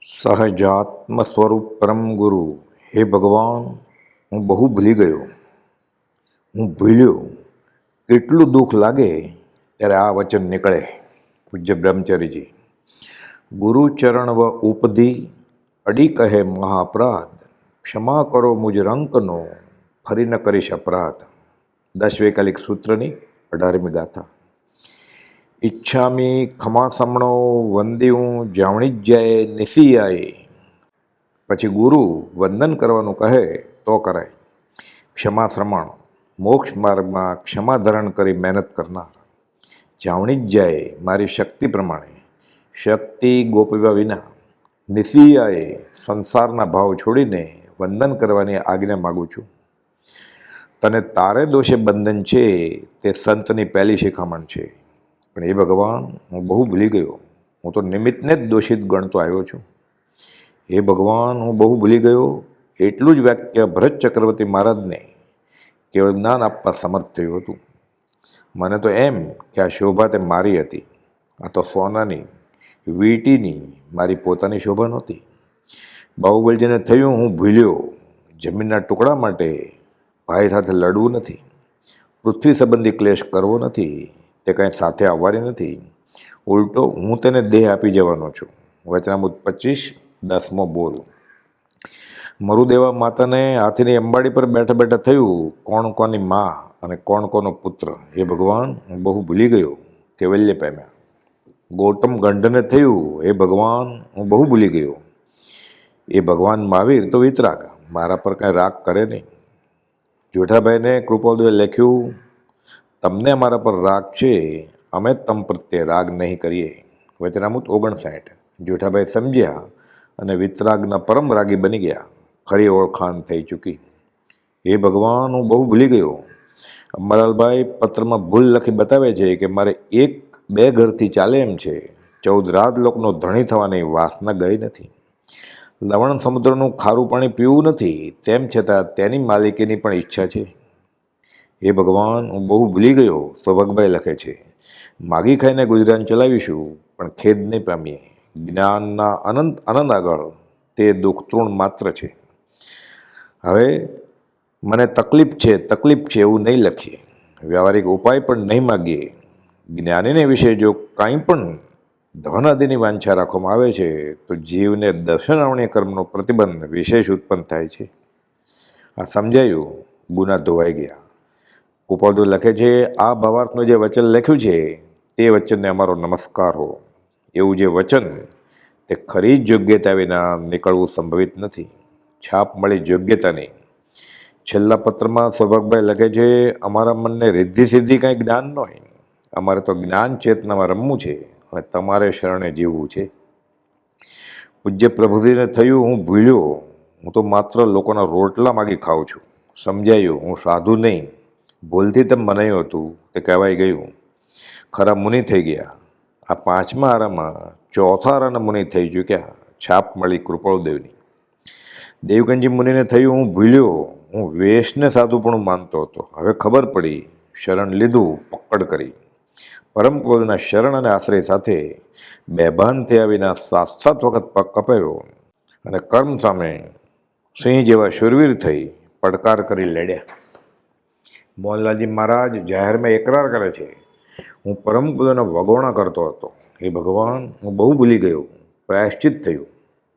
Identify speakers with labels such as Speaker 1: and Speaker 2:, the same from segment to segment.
Speaker 1: સહજાત્મ સ્વરૂપ પરમ ગુરુ. હે ભગવાન, હું બહુ ભૂલી ગયો. હું ભૂલ્યો. કેટલું દુઃખ લાગે ત્યારે આ વચન નીકળે. પૂજ્ય બ્રહ્મચર્યજી. ગુરુચરણ વ ઉપધી અડી કહે મહાઅપરાધ, ક્ષમા કરો મુજ રંકનો ફરી ન કરીશ અપરાધ. 10 વૈકાલિક સૂત્રની 18મી ગાથા. ઈચ્છામી ખમાસમણો વંદ્યું જાવણી જ જાય નિસિયાએ. પછી ગુરુ વંદન કરવાનું કહે તો કરાય. ક્ષમા શ્રમણ, મોક્ષ માર્ગમાં ક્ષમા ધરણ કરી મહેનત કરનાર. જાવણી જ જાય મારી શક્તિ પ્રમાણે, શક્તિ ગોપવ્યા વિના. નિસિયાએ સંસારના ભાવ છોડીને વંદન કરવાની આજ્ઞા માગું છું. તને તારે દોષે બંધન છે તે સંતની પહેલી શિખામણ છે. પણ એ ભગવાન, હું બહુ ભૂલી ગયો. હું તો નિમિત્તને જ દોષિત ગણતો આવ્યો છું. હે ભગવાન, હું બહુ ભૂલી ગયો. એટલું જ વાક્ય ભરત ચક્રવર્તી મહારાજને કેવળ જ્ઞાન આપવા સમર્થ થયું હતું. મને તો એમ કે આ શોભા તે મારી હતી. આ તો સોનાની વીંટીની મારી પોતાની શોભા નહોતી. બાહુબલજીને થયું હું ભૂલ્યો. જમીનના ટુકડા માટે ભાઈ સાથે લડવું નથી, પૃથ્વી સંબંધી ક્લેશ કરવો નથી, તે કાંઈ સાથે આવવાની નથી. ઉલટો હું તેને દેહ આપી જવાનો છું. વચનામૃત 25:10 બોલ. મરુદેવા માતાને હાથીની અંબાડી પર બેઠા બેઠા થયું કોણ કોની મા અને કોણ કોનો પુત્ર. એ ભગવાન, હું બહુ ભૂલી ગયો. કેવલ્ય પામ્યા. ગૌતમ ગંઢને થયું, હે ભગવાન, હું બહુ ભૂલી ગયો. એ ભગવાન મહાવીર તો વિતરાગ, મારા પર કાંઈ રાગ કરે નહીં. જેઠાભાઈને કૃપાળુએ લખ્યું, તમને અમારા પર રાગ છે, અમે તમ પ્રત્યે રાગ નહીં કરીએ. વચનામૃત 59. જેઠાભાઈ સમજ્યા અને વિતરાગના પરમ રાગી બની ગયા. ખરી ઓળખાણ થઈ ચૂકી. હે ભગવાન, હું બહુ ભૂલી ગયો. અંબાલાલભાઈ પત્રમાં ભૂલ લખી બતાવે છે કે મારે 1-2 ઘરથી ચાલે એમ છે, 14 રાજલોકનો ધણી થવાની વાસના ગઈ નથી. લવણ સમુદ્રનું ખારું પાણી પીવું નથી, તેમ છતાં તેની માલિકીની પણ ઈચ્છા છે. હે ભગવાન, હું બહુ ભૂલી ગયો. સૌભાગભાઈ લખે છે, માગી ખાઈને ગુજરાન ચલાવીશું પણ ખેદ નહીં પામીએ. જ્ઞાનના અનંત આનંદ આગળ તે દુઃખ તૃણ માત્ર છે. હવે મને તકલીફ છે એવું નહીં લખીએ. વ્યવહારિક ઉપાય પણ નહીં માગીએ. જ્ઞાનીને વિશે જો કાંઈ પણ ધન આદિની વાંછા રાખવામાં આવે છે તો જીવને દર્શનાવણીય કર્મનો પ્રતિબંધ વિશેષ ઉત્પન્ન થાય છે. આ સમજાયું, ગુના ધોવાઈ ગયા. કૃપાળુ લખે છે, આ ભાવાર્થનું જે વચન લખ્યું છે તે વચનને અમારો નમસ્કાર હો. એવું જે વચન તે ખરી જ યોગ્યતા વિના નીકળવું સંભવિત નથી. છાપ મળી યોગ્યતાની. છેલ્લા પત્રમાં સૌભાગભાઈ લખે છે, અમારા મનને રિદ્ધિ સિદ્ધિ કાંઈ જ્ઞાન ન હોય. અમારે તો જ્ઞાન ચેતનામાં રમવું છે અને તમારે શરણે જીવવું છે. પૂજ્ય પ્રભુજીને થયું, હું ભૂલ્યો. હું તો માત્ર લોકોના રોટલા માગી ખાઉં છું. સમજાયું, હું સાધુ નહીં. ભૂલથી તેમ મનાયું હતું તે કહેવાય ગયું. ખરા મુનિ થઈ ગયા. આ 5મા આરામાં 4થા આરાના મુનિ થઈ ચૂક્યા. છાપ મળી કૃપાળુદેવની. દેવકનજી મુનિને થયું, હું ભૂલ્યો. હું વેશને સાધુપણું માનતો હતો. હવે ખબર પડી. શરણ લીધું, પકડ કરી. પરમ ક્રોધના શરણ અને આશ્રય સાથે બેભાન થયા વિના 7 વખત પગ કપાયો અને કર્મ સામે સિંહ જેવા શૂરવીર થઈ પડકાર કરી લડ્યા. મોહનલાલજી મહારાજ જાહેરમાં એકરાર કરે છે, હું પરમ ક્રોધનો વગોણા કરતો હતો. એ ભગવાન, હું બહુ ભૂલી ગયો. પ્રાયશ્ચિત થયું.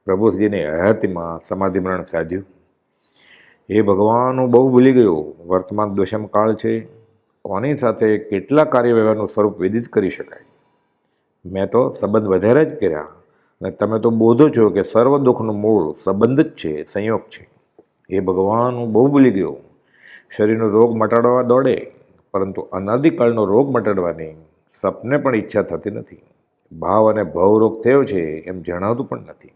Speaker 1: પ્રભુજીની હયાતીમાં સમાધિમરણ સાધ્યું. એ ભગવાન, હું બહુ ભૂલી ગયો. વર્તમાન દોષમ કાળ છે. કોની સાથે કેટલા કાર્ય વ્યવહારનું સ્વરૂપ વિદિત કરી શકાય. મેં તો સંબંધ વધારે જ કર્યા અને તમે તો બોધો છો કે સર્વ દુઃખનું મૂળ સંબંધ જ છે, સંયોગ છે. એ ભગવાન, હું બહુ ભૂલી ગયો. શરીરનો રોગ મટાડવા દોડે, પરંતુ અનાદિકાળનો રોગ મટાડવાની સપને પણ ઈચ્છા થતી નથી. ભાવ અને ભવરોગ થયો છે એમ જણાવતું પણ નથી.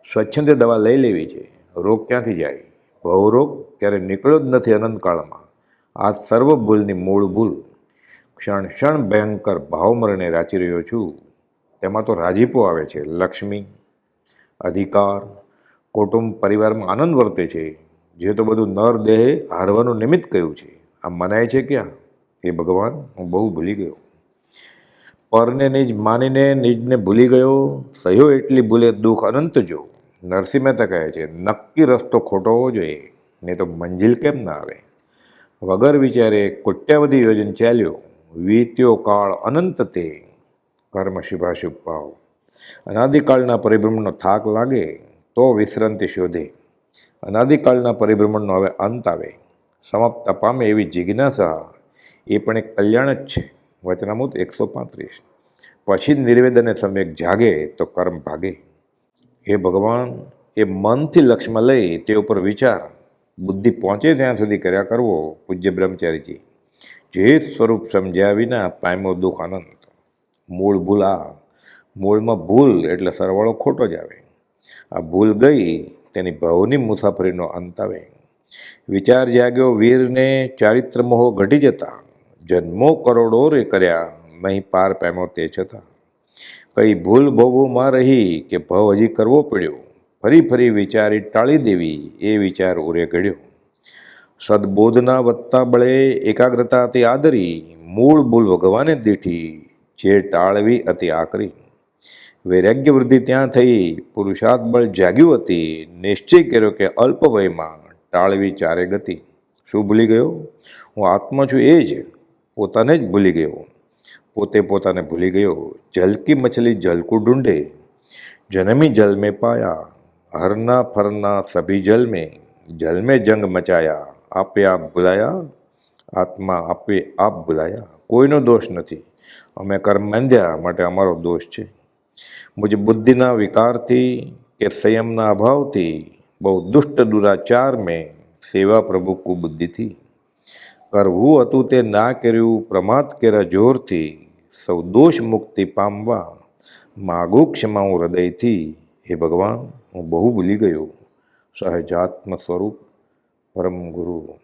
Speaker 1: સ્વચ્છંદે દવા લઈ લેવી છે. રોગ ક્યાંથી જાય? ભવરોગ ક્યારે નીકળ્યો જ નથી અનંતકાળમાં. આ સર્વ ભૂલની મૂળ ભૂલ. ક્ષણ ક્ષણ ભયંકર ભાવમરણે રાચી રહ્યો છું. તેમાં તો રાજીપો આવે છે. લક્ષ્મી, અધિકાર, કુટુંબ, પરિવારમાં આનંદ વર્તે છે. જે તો બધું નર દેહે હારવાનું નિમિત્ત કહ્યું છે. આ મનાય છે ક્યાં? એ ભગવાન, હું બહુ ભૂલી ગયો. પરને નિજ માનીને નિજને ભૂલી ગયો, સહ્યો એટલી ભૂલે દુઃખ અનંત જો. નરસિંહ મહેતા કહે છે, નક્કી રસ્તો ખોટો હોવો જોઈએ, નહીં તો મંજિલ કેમ ના આવે. વગર વિચારે કોટ્યાવધી યોજન ચાલ્યો, વીત્યો કાળ અનંત તે, કર્મ શુભાશુભ ભાવ. અનાદિકાળના પરિભ્રમણનો થાક લાગે તો વિશ્રાંતિ શોધે. અનાદિકાળના પરિભ્રમણનો હવે અંત આવે, સમાપ્ત પામે એવી જિજ્ઞાસા એ પણ એક કલ્યાણ જ છે. વચનામૃત 135. પછી નિર્વેદને સમ્યક જાગે તો કર્મ ભાગે. એ ભગવાન, એ મનથી લક્ષ્યમાં લઈ તે ઉપર વિચાર બુદ્ધિ પહોંચે ત્યાં સુધી કર્યા કરવો. પૂજ્ય બ્રહ્મચારીજી. જે સ્વરૂપ સમજ્યા વિના પામ્યો દુઃખ અનંત. મૂળ ભૂલ આ. મૂળમાં ભૂલ એટલે સરવાળો ખોટો જ આવે. આ ભૂલ ગઈ તેની ભવની મુસાફરીનો અંત આવે. વિચાર જાગ્યો વીરને, ચારિત્ર મોહ ઘટી જતા. જન્મો કરોડો રે કર્યા, નહીં પાર પામ્યો તે છતાં. કઈ ભૂલ ભોગવમાં રહી કે ભવ હજી કરવો પડ્યો. ફરી ફરી વિચારી ટાળી દેવી, એ વિચાર ઉરે ઘડ્યો. સદબોધના વધતા બળે એકાગ્રતા અતિ આદરી. મૂળ ભૂલ ભગવાને દીઠી, જે ટાળવી અતિ આકરી. વૈરાગ્ય વૃદ્ધિ ત્યાં થઈ, પુરુષાર્થ બળ જાગ્યું હતી. નિશ્ચય કર્યો કે અલ્પ વયમાં ટાળવી ચારે ગતિ. શું ભૂલી ગયો? હું આત્મા છું એ જ, પોતાને જ ભૂલી ગયો. પોતે પોતાને ભૂલી ગયો. જલકી મછલી જલકું ઢૂંઢે, જન્મી જલ में पाया. हरना फरना सभी जल में, जल में जंग मचाया. આપે આપ ભૂલાયા, આત્મા આપે આપ ભૂલાયા. કોઈનો દોષ નથી, અમે કર્મ બાંધ્યા માટે અમારો દોષ છે. મુજ બુદ્ધિના વિકારથી કે સંયમના અભાવથી, બહુ દુષ્ટ દુરાચાર મેં સેવા પ્રભુ કુબુદ્ધિથી. કરવું હતું તે ના કર્યું, પ્રમાદ કર્યા જોરથી. સૌ દોષ મુક્તિ પામવા માગું ક્ષમા હું હૃદયથી. હે ભગવાન, હું બહુ ભૂલી ગયો. સહજાત્મ સ્વરૂપ પરમ ગુરુ.